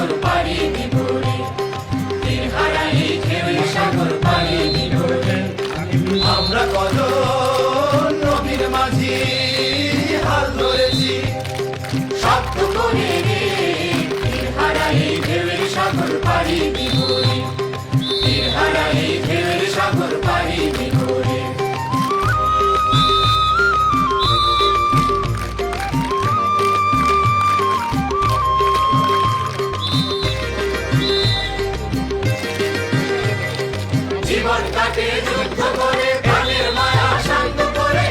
সাগর পাড়ি দিব রে, তীর হারাই ঢেউয়ের সাগর পাড়ি দিব রে। আমরা কত নবীর মাঝি হাল ধরেছি শক্ত করে রে, তীর হারাই ঢেউয়ের সাগর পাড়ি দিব রে, তীর হারাই ঢেউয়ের সাগর পাড়ি দিব রে। জীবন কাটে যুদ্ধ করে, প্রাণের মায়া শান্ত করে,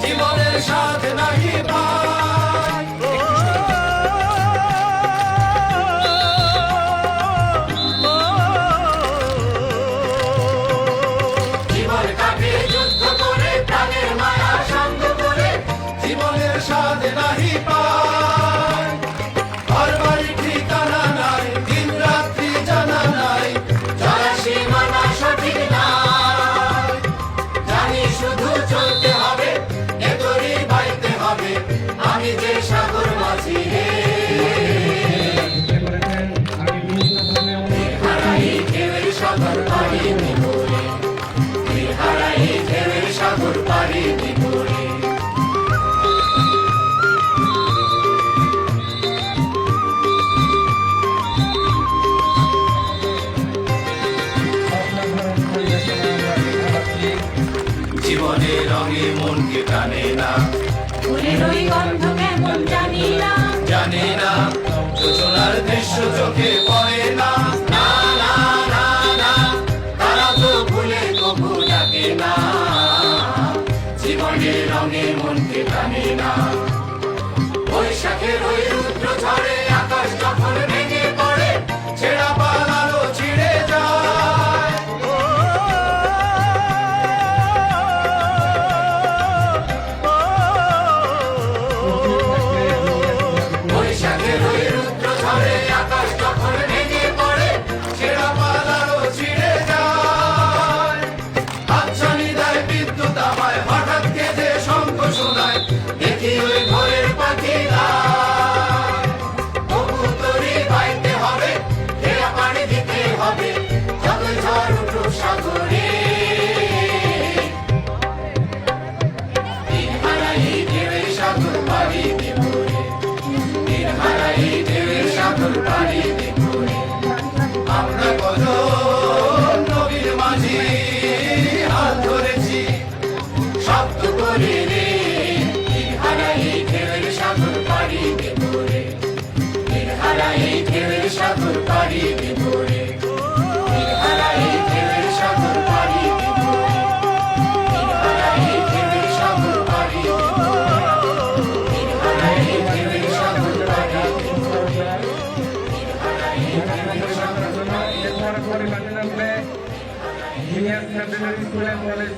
জীবনের স্বাদ নাহি পায়। জীবন কাটে যুদ্ধ করে, প্রাণের মায়া শান্ত করে, জীবনের স্বাদ নাহি পায়। ঘর বাড়ি ঠিকানা নাই, দিন রাত্রি জানা নাই, চলার সীমানা সঠিক নাই। জানি শুধু চলতে হবে, এ তরি বাইতে হবে, আমি যে সাগর মাঝি রে। তীর হারাই ঢেউয়ের সাগর পাড়ি দিব রে, তীর হারাই ঢেউয়ের সাগর পাড়ি দিব রে। জীবনের রঙে মনকে টানে না, ফুলের ওই গন্ধ কেমন জানি না, জানি না যোজনার দৃশ্য চোখে পড়ে না। না না না না, তারা তো ভুলে কবু ডাকে না, জীবনের রঙে মনকে টানে না। বৈশাখের ওই রুদ্র ঝড়ে আকাশ যখন ভেঙে পড়ে, ছেঁড়া পালালো ছিঁড়ে যায়। বৈশাখের ওই রুদ্র ঝড়ে আকাশ যখন ভেঙে পড়ে, ছেঁড়া পালালো ছিঁড়ে যায়। হাতছানি দেয় বিদ্যুৎ আমায়, হঠাৎ কেঁদে শঙ্খ শোনায়, দেখি ওই ভোরের পাখিরা। তবু তরি বাইতে হবে, ঘেরা পানি দিতে হবে, যতই ঝড় উঠুক সাগরে। তীর হারাই ঢেউয়ের সাগর পাড়ি দিব রে, তীর হারাই ঢেউয়ের সাগর পাড়ি দিব রে। আমরা কত নবীর মাঝি হাল ধরেছি শক্ত করে রে, তীর হারাই ঢেউয়ের সাগর পাড়ি দিব রে, তীর হারাই ঢেউয়ের সাগর পাড়ি দিব রে, তীর হারাই ঢেউয়ের সাগর পাড়ি দিব রে, তীর হারাই ঢেউয়ের সাগর পাড়ি দিব রে, তীর হারাই ঢেউয়ের সাগর পাড়ি দিব রে, তীর হারাই ঢেউয়ের সাগর পাড়ি দিব রে। Junior secondary school and college